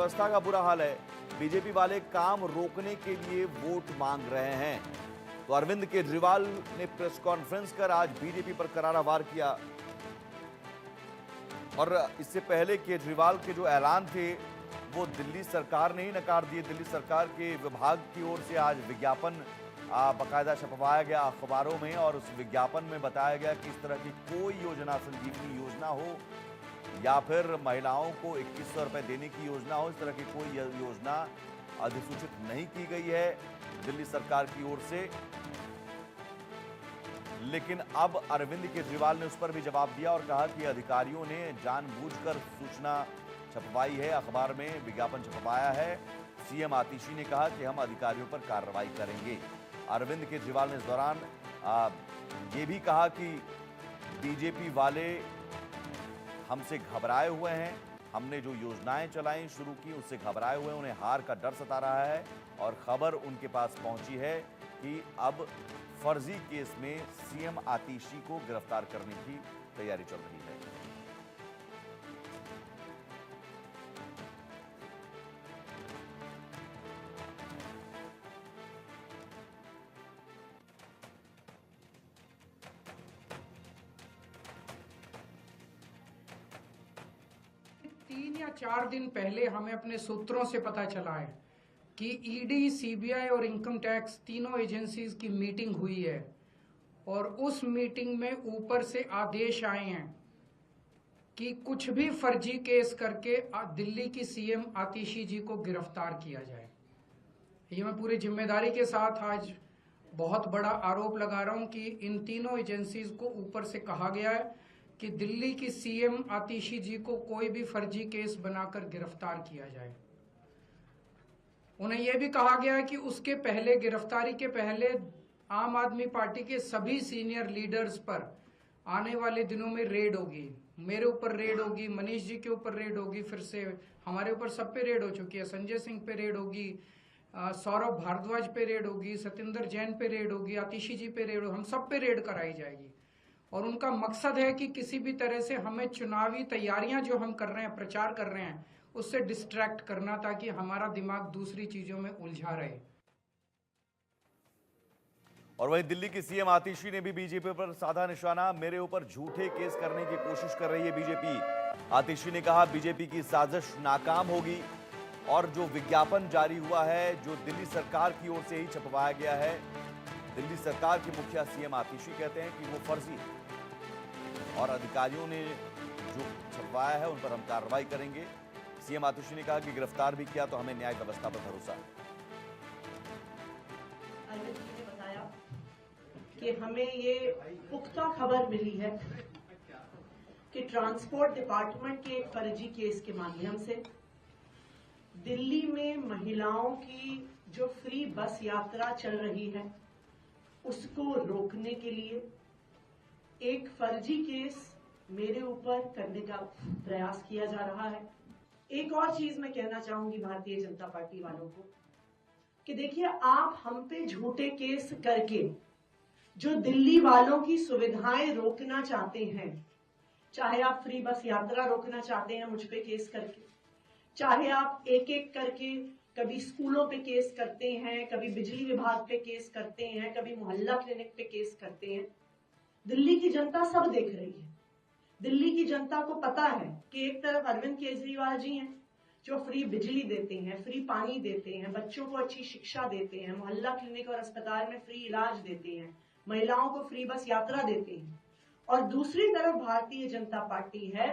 व्यवस्था का बुरा हाल है। बीजेपी वाले काम रोकने के लिए वोट मांग रहे हैं। तो अरविंद केजरीवाल ने प्रेस कॉन्फ्रेंस कर आज बीजेपी पर करारा वार किया। और इससे पहले केजरीवाल के जो ऐलान थे वो दिल्ली सरकार ने ही नकार दिए। दिल्ली सरकार के विभाग की ओर से आज विज्ञापन बाकायदा छपवाया गया अखबारों में, और उस विज्ञापन में बताया गया कि इस तरह की कोई योजना, संजीवनी योजना हो या फिर महिलाओं को 2100 रुपए देने की योजना हो, इस तरह की कोई योजना अधिसूचित नहीं की गई है दिल्ली सरकार की ओर से। लेकिन अब अरविंद केजरीवाल ने उस पर भी जवाब दिया और कहा कि अधिकारियों ने जानबूझकर सूचना छपवाई है, अखबार में विज्ञापन छपवाया है। सीएम आतिशी ने कहा कि हम अधिकारियों पर कार्रवाई करेंगे। अरविंद केजरीवाल ने इस दौरान ये भी कहा कि बीजेपी वाले हमसे घबराए हुए हैं, हमने जो योजनाएं चलाई शुरू की उससे घबराए हुए हैं, उन्हें हार का डर सता रहा है। और खबर उनके पास पहुंची है कि अब फर्जी केस में सीएम आतिशी को गिरफ्तार करने की तैयारी चल रही है। तीन या चार दिन पहले हमें अपने सूत्रों से पता चला है कि ईडी, सीबीआई और इनकम टैक्स तीनों एजेंसीज की मीटिंग हुई है और उस मीटिंग में ऊपर से आदेश आए हैं कि कुछ भी फर्जी केस करके दिल्ली की सीएम आतिशी जी को गिरफ्तार किया जाए। ये मैं पूरी जिम्मेदारी के साथ आज बहुत बड़ा आरोप लगा रहा हूं कि इन तीनों एजेंसीज को ऊपर से कहा गया है कि दिल्ली की सीएम आतिशी जी को कोई भी फर्जी केस बनाकर गिरफ्तार किया जाए। उन्हें यह भी कहा गया है कि उसके पहले, गिरफ्तारी के पहले, आम आदमी पार्टी के सभी सीनियर लीडर्स पर आने वाले दिनों में रेड होगी। मेरे ऊपर रेड होगी, मनीष जी के ऊपर रेड होगी, फिर से हमारे ऊपर सब पे रेड हो चुकी है। संजय सिंह पे रेड होगी, सौरभ भारद्वाज पे रेड होगी, सत्येंद्र जैन पे रेड होगी, आतिशी जी पे रेड होगी, हम सब पे रेड कराई जाएगी। और उनका मकसद है कि किसी भी तरह से हमें चुनावी तैयारियां जो हम कर रहे हैं, प्रचार कर रहे हैं, उससे डिस्ट्रैक्ट करना, ताकि हमारा दिमाग दूसरी चीजों में उलझा रहे। और वहीं दिल्ली की सीएम आतिशी ने भी बीजेपी पर साधा निशाना। मेरे ऊपर झूठे केस करने की कोशिश कर रही है बीजेपी। आतिशी ने कहा बीजेपी की साजिश नाकाम होगी और जो विज्ञापन जारी हुआ है, जो दिल्ली सरकार की ओर से ही छपवाया गया है, दिल्ली सरकार के मुखिया सीएम आतिशी कहते हैं कि वो फर्जी है और अधिकारियों ने जो छपवाया है उन पर हम कार्रवाई करेंगे। सीएम आतिशी ने कहा कि गिरफ्तार भी किया तो हमें न्याय व्यवस्था पर भरोसा है। अरविंद जी ने बताया कि हमें ये पुख्ता खबर मिली है कि ट्रांसपोर्ट डिपार्टमेंट के एक फर्जी केस के माध्यम से दिल्ली में महिलाओं की जो फ्री बस यात्रा चल रही है उसको रोकने के लिए एक फर्जी केस मेरे ऊपर करने का प्रयास किया जा रहा है। एक और चीज मैं कहना चाहूंगी भारतीय जनता पार्टी वालों को कि देखिए, आप हम पे झूठे केस करके जो दिल्ली वालों की सुविधाएं रोकना चाहते हैं, चाहे आप फ्री बस यात्रा रोकना चाहते हैं मुझ पे केस करके, चाहे आप एक एक करके कभी स्कूलों पे केस करते हैं, कभी बिजली विभाग पे केस करते हैं, कभी मोहल्ला क्लिनिक पे केस करते हैं, दिल्ली की जनता सब देख रही है। दिल्ली की जनता को पता है कि एक तरफ अरविंद केजरीवाल जी हैं जो फ्री बिजली देते हैं, फ्री पानी देते हैं, बच्चों को अच्छी शिक्षा देते हैं, मोहल्ला क्लिनिक और अस्पताल में फ्री इलाज देते हैं, महिलाओं को फ्री बस यात्रा देते हैं, और दूसरी तरफ भारतीय जनता पार्टी है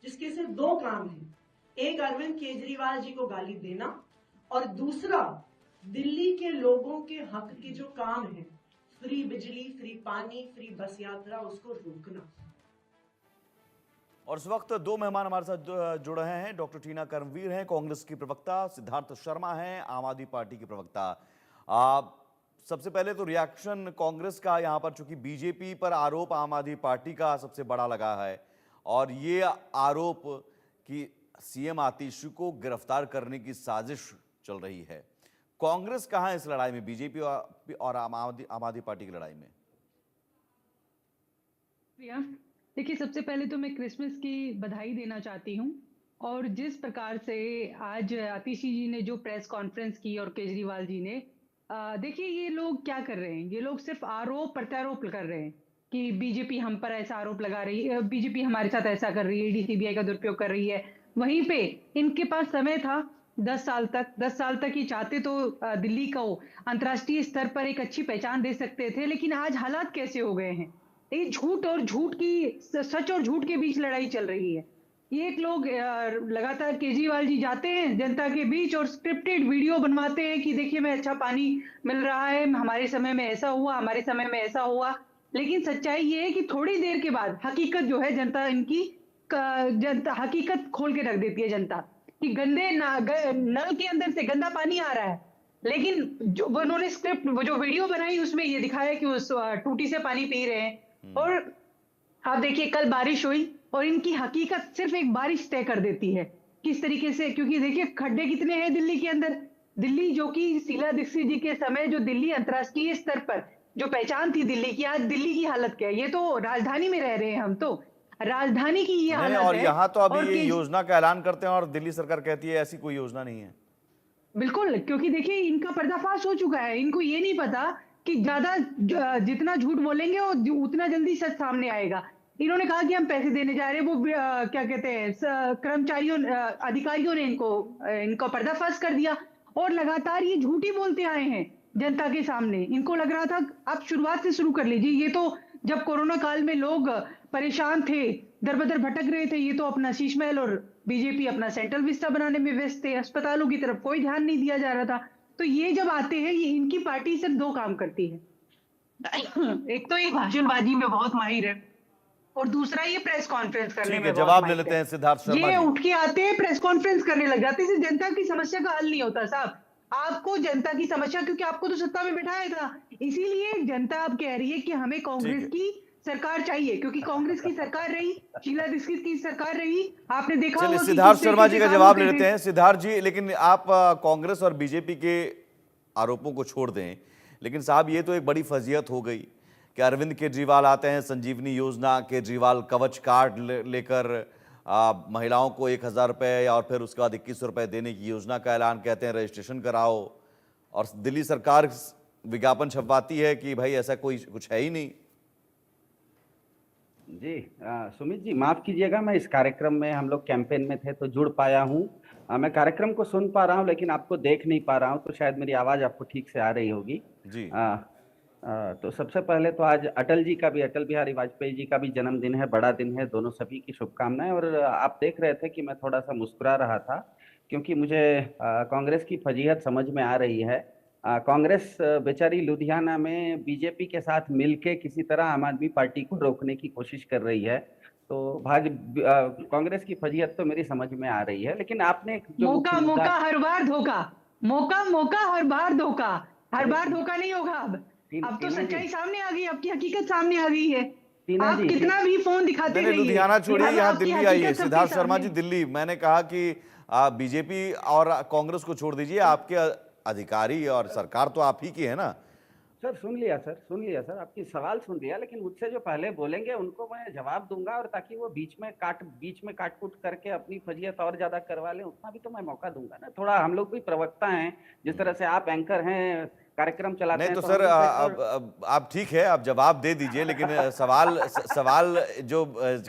जिसके सिर्फ दो काम हैं, एक अरविंद केजरीवाल जी को गाली देना और दूसरा दिल्ली के लोगों के हक के जो काम है, फ्री बिजली, फ्री पानी, फ्री बस यात्रा, उसको रोकना। और इस वक्त दो मेहमान हमारे साथ जुड़ रहे हैं। डॉक्टर टीना कर्मवीर हैं, कांग्रेस की प्रवक्ता, सिद्धार्थ शर्मा हैं, आम आदमी पार्टी की प्रवक्ता। सबसे पहले तो रिएक्शन कांग्रेस का यहां पर, चूंकि बीजेपी पर आरोप आम आदमी पार्टी का सबसे बड़ा लगा है और ये आरोप कि सीएम आतिशी को गिरफ्तार करने की साजिश चल रही है। कांग्रेस कहां है इस लड़ाई में, बीजेपी और आम आदमी पार्टी की लड़ाई में? देखिए, सबसे पहले तो मैं क्रिसमस की बधाई देना चाहती हूँ और जिस प्रकार से आज आतिशी जी ने जो प्रेस कॉन्फ्रेंस की और केजरीवाल जी ने, देखिए ये लोग क्या कर रहे हैं, ये लोग सिर्फ आरोप प्रत्यारोप कर रहे हैं कि बीजेपी हम पर ऐसा आरोप लगा रही है, बीजेपी हमारे साथ ऐसा कर रही है, ईडी सीबीआई का दुरुपयोग कर रही है। वहीं पे इनके पास समय था 10 साल तक ये चाहते तो दिल्ली को अंतर्राष्ट्रीय स्तर पर एक अच्छी पहचान दे सकते थे, लेकिन आज हालात कैसे हो गए हैं। ये सच और झूठ के बीच लड़ाई चल रही है। ये एक लोग लगातार केजरीवाल जी जाते हैं जनता के बीच और स्क्रिप्टेड वीडियो बनवाते हैं कि देखिए मैं अच्छा पानी मिल रहा है, हमारे समय में ऐसा हुआ, हमारे समय में ऐसा हुआ। लेकिन सच्चाई ये है कि थोड़ी देर के बाद हकीकत जो है जनता हकीकत खोल के रख देती है जनता कि नल के अंदर से गंदा पानी आ रहा है। लेकिन जो उन्होंने स्क्रिप्ट वो जो वीडियो बनाई उसमें ये दिखाया कि उस टूटी से पानी पी रहे हैं। और आप देखिए कल बारिश हुई और इनकी हकीकत सिर्फ एक बारिश तय कर देती है किस तरीके से, क्योंकि देखिए खड्डे कितने हैं दिल्ली के अंदर। दिल्ली जो कि शीला दीक्षित जी के समय जो दिल्ली अंतर्राष्ट्रीय स्तर पर जो पहचान थी दिल्ली की, आज दिल्ली की हालत क्या है। ये तो राजधानी में रह रहे हैं, हम तो राजधानी की ये नहीं, हालत और है। यहाँ तो अभी और ये योजना का ऐलान करते हैं और दिल्ली सरकार कहती है ऐसी कोई योजना नहीं है। बिल्कुल, क्योंकि देखिए इनका पर्दाफाश हो चुका है। इनको ये नहीं पता कि जितना झूठ बोलेंगे वो उतना जल्दी सच सामने आएगा। इन्होंने कहा कि हम पैसे देने जा रहे हैं, वो क्या कहते हैं अधिकारियों ने इनको पर्दाफाश कर दिया और लगातार ये झूठ ही बोलते आए हैं जनता के सामने। इनको लग रहा था आप शुरुआत से शुरू कर लीजिए। ये तो जब कोरोना काल में लोग परेशान थे, दर-बदर भटक रहे थे, ये तो अपना शीश महल और बीजेपी अपना सेंट्रल विस्टा बनाने में व्यस्त थे। अस्पतालों की तरफ कोई ध्यान नहीं दिया जा रहा था। तो ये जब आते हैं, ये इनकी पार्टी सिर्फ 2 काम करती है। एक तो ये भाषणबाजी में बहुत माहिर है और दूसरा ये प्रेस कॉन्फ्रेंस करने ठीक में है, बहुत जवाब ले माहिर लेते है। हैं सिद्धार्थ शर्मा ये जी। उठ के आते हैं, प्रेस कॉन्फ्रेंस करने लग जाते हैं। इससे जनता की समस्या का हल नहीं होता साहब। आपको जनता की समस्या, क्योंकि आपको तो सत्ता में बिठाया था, इसीलिए जनता अब कह रही है कि हमें ठीक कांग्रेस है। की सरकार चाहिए, क्योंकि कांग्रेस की सरकार रही, शीला दीक्षित की सरकार रही। आपने देखा चलिए, होगा कि सिद्धार्थ किस शर्मा तरीके जी से का काम जवाब ले होते लेते थे। हैं। सिद्धार्थ जी, लेकिन आप कांग्रेस और बीजेपी के आरोपों को छोड़ दें, लेकिन साहब ये तो एक बड़ी फजीयत हो गई कि अरविंद केजरीवाल आते हैं, संजीवनी योजना, केजरीवाल कवच कार्ड लेकर महिलाओं को 1,000 रुपये और फिर उसके बाद 21 रुपये देने की योजना का ऐलान, कहते हैं रजिस्ट्रेशन कराओ, और दिल्ली सरकार विज्ञापन छपवाती है कि भाई ऐसा कोई कुछ है ही नहीं। जी सुमित जी, माफ कीजिएगा, मैं इस कार्यक्रम में, हम लोग कैंपेन में थे तो जुड़ पाया हूँ। मैं कार्यक्रम को सुन पा रहा हूँ लेकिन आपको देख नहीं पा रहा हूँ, तो शायद मेरी आवाज आपको ठीक से आ रही होगी जी। तो सबसे पहले तो आज अटल बिहारी वाजपेयी जी का भी जन्मदिन है, बड़ा दिन है, दोनों सभी की शुभकामनाएं। और आप देख रहे थे कि मैं थोड़ा सा मुस्कुरा रहा था क्योंकि मुझे कांग्रेस की फजीहत समझ में आ रही है। कांग्रेस बेचारी लुधियाना में बीजेपी के साथ मिलके किसी तरह आम आदमी पार्टी को रोकने की कोशिश कर रही है। तो कांग्रेस की फजीहत तो मेरी समझ में आ रही है, लेकिन आपने जो मौका मौका हर बार धोखा, मौका मौका हर बार धोखा, हर बार धोखा नहीं होगा अब तो सच्चाई सामने आ गई, आपकी हकीकत सामने आ गई है। आप कितना भी फोन दिखाते मैंने रहिए, लुधियाना छोड़िए, यहाँ दिल्ली आइए। सिद्धार्थ शर्मा जी, सामने। दिल्ली, मैंने कहा कि बीजेपी और कांग्रेस को छोड़ दीजिए, आपके अधिकारी और सरकार तो आप ही की है ना। सर सुन लिया सर, आपकी सवाल सुन लिया, लेकिन मुझसे जो पहले बोलेंगे उनको मैं जवाब दूंगा, और ताकि वो बीच में काट कूट करके अपनी फजीयत और ज्यादा करवा लें, उतना भी तो मैं मौका दूंगा ना। थोड़ा हम लोग भी प्रवक्ता हैं, जिस तरह से आप एंकर हैं, कार्यक्रम चलाते हैं। नहीं तो सर, आप ठीक है, आप जवाब दे दीजिए, लेकिन सवाल जो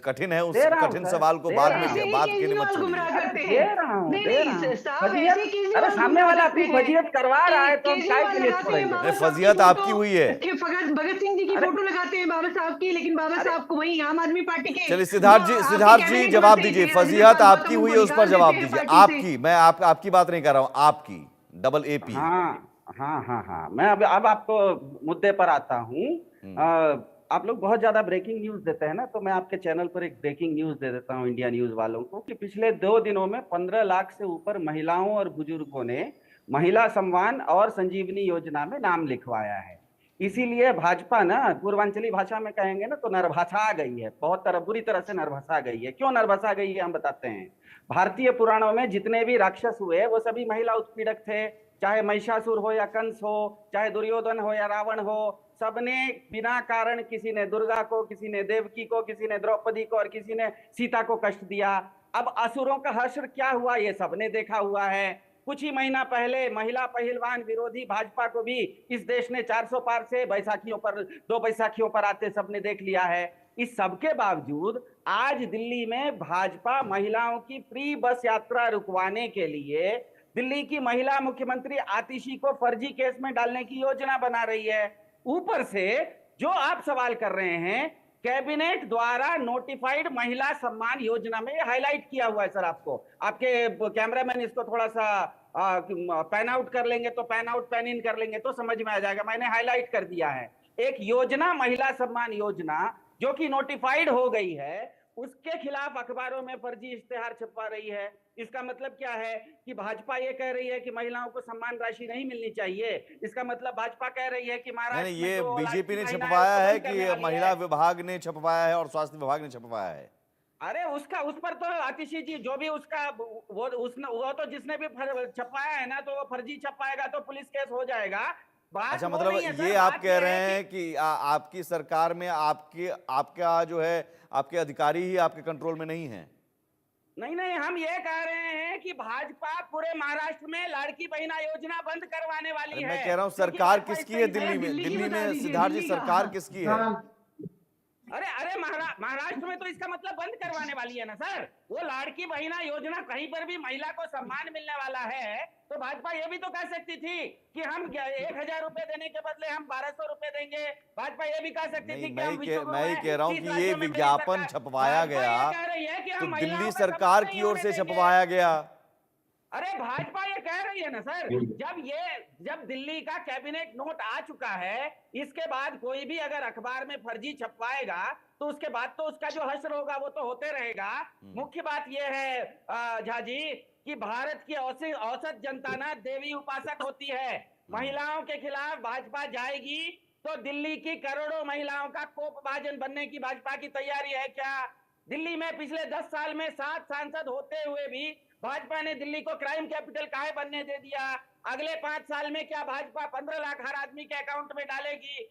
कठिन है उस कठिन सवाल को बाद में बात के लिए मत छोड़िए। दे रहा हूँ। अरे सामने वाला अपनी फजीयत करवा रहा है तो हम काय के लिए छोड़ेंगे? फजीयत आपकी हुई है। भगत सिंह जी की फोटो लगाते हैं बाबा साहब की, लेकिन बाबा साहब को वही आम आदमी पार्टी के। चलिए सिद्धार्थ जी जवाब दीजिए, फजीयत आपकी हुई है, उस पर जवाब दीजिए। आपकी, मैं आपकी बात नहीं कर रहा हूँ, आपकी डबल AP। हाँ, मैं अब आपको मुद्दे पर आता हूँ। आप लोग बहुत ज्यादा ब्रेकिंग न्यूज देते हैं ना, तो मैं आपके चैनल पर एक ब्रेकिंग न्यूज दे देता हूँ इंडिया न्यूज वालों को कि पिछले 2 दिनों में 15 लाख से ऊपर महिलाओं और बुजुर्गों ने महिला सम्मान और संजीवनी योजना में नाम लिखवाया है। इसीलिए भाजपा ना, पूर्वांचली भाषा में कहेंगे ना, तो नरभसा गई है, बहुत बुरी तरह से नरभसा गई है। क्यों नरभसा गई है हम बताते हैं। भारतीय पुराणों में जितने भी राक्षस हुए वो सभी महिला उत्पीड़क थे, चाहे महिषासुर हो या कंस हो, चाहे दुर्योधन हो या रावण हो, सबने बिना कारण, किसी ने दुर्गा को, किसी ने देवकी को, किसी ने द्रौपदी को और किसी ने सीता को कष्ट दिया। अब असुरों का हश्र क्या हुआ ये सबने देखा हुआ है। कुछ ही महीना पहले महिला पहलवान विरोधी भाजपा को भी इस देश ने 400 पार से बैसाखियों पर, 2 बैसाखियों पर आते सबने देख लिया है। इस सबके बावजूद आज दिल्ली में भाजपा महिलाओं की फ्री बस यात्रा रुकवाने के लिए दिल्ली की महिला मुख्यमंत्री आतिशी को फर्जी केस में डालने की योजना बना रही है। ऊपर से जो आप सवाल कर रहे हैं, कैबिनेट द्वारा नोटिफाइड महिला सम्मान योजना में हाईलाइट किया हुआ है सर। आपको, आपके कैमरामैन इसको थोड़ा सा पैन आउट कर लेंगे तो, पैन आउट पैन इन कर लेंगे तो समझ में आ जाएगा। मैंने हाईलाइट कर दिया है एक योजना, महिला सम्मान योजना, जो कि नोटिफाइड हो गई है, उसके खिलाफ अखबारों में फर्जी इश्तेहार छपवा रही है। इसका मतलब क्या है कि भाजपा ये कह रही है कि महिलाओं को सम्मान राशि नहीं मिलनी चाहिए। इसका मतलब भाजपा कह रही है कि महाराष्ट्र नहीं, में ये जो बीजेपी ने महिलाएं छपवाया उसको है बंद करने कि वाली महिला है। विभाग ने छपवाया है और स्वास्थ्य विभाग ने छपवाया है? अरे उसका, उस पर तो आतिशी जी जो भी उसका वो तो जिसने भी छपाया है ना, तो वो फर्जी छपाएगा तो पुलिस केस हो जाएगा। बात अच्छा, वो मतलब नहीं है सर, ये आप बात कह ये रहे है हैं कि आपकी सरकार में आपका जो है, आपके अधिकारी ही आपके कंट्रोल में नहीं है? नहीं नहीं, हम ये कह रहे हैं कि भाजपा पूरे महाराष्ट्र में लाड़की बहना योजना बंद करवाने वाली अरे है। मैं कह रहा हूँ क्योंकि सरकार भाजपा किसकी इससे है ही दिल्ली में? दिल्ली की दिल्ली बता में दीजिए, सिद्धार्थ जी दिल्ली का। सरकार किसकी है? अरे महाराष्ट्र में तो इसका मतलब बंद करवाने वाली है ना सर। वो लाड़की बहना योजना, कहीं पर भी महिला को सम्मान मिलने वाला है तो भाजपा ये भी तो कह सकती थी कि हम 1000 रुपए देने के बदले हम 1200 रुपए देंगे। भाजपा ये भी कह सकती नहीं, थी कि हम मैं ही कह रहा हूँ 30 कि ये राज्यों में मेरी विज्ञापन सरकार- छपवाया भाजपा गया ये कह रही है कि तो हम महिलाओं दिल्ली का सरकार सम्मान की नहीं ओर होने से देंगे। छपवाया गया। अरे भाजपा ये कह रही है ना सर, जब दिल्ली का कैबिनेट नोट आ चुका है, इसके बाद कोई भी अगर अखबार में फर्जी छपवाएगा तो उसके बाद तो उसका जो हश्र होगा वो तो होते रहेगा। मुख्य बात यह है झा जी कि भारत की औसत जनता ना देवी उपासक होती है। महिलाओं के खिलाफ भाजपा जाएगी तो दिल्ली की करोड़ों महिलाओं का कोपभाजन बनने की भाजपा की तैयारी है क्या? दिल्ली में पिछले 10 साल में 7 सांसद होते हुए भी भाजपा ने दिल्ली को क्राइम कैपिटल काहे बनने दे दिया? अगले 5 साल में क्या भाजपा 15 लाख हर आदमी के अकाउंट में डालेगी?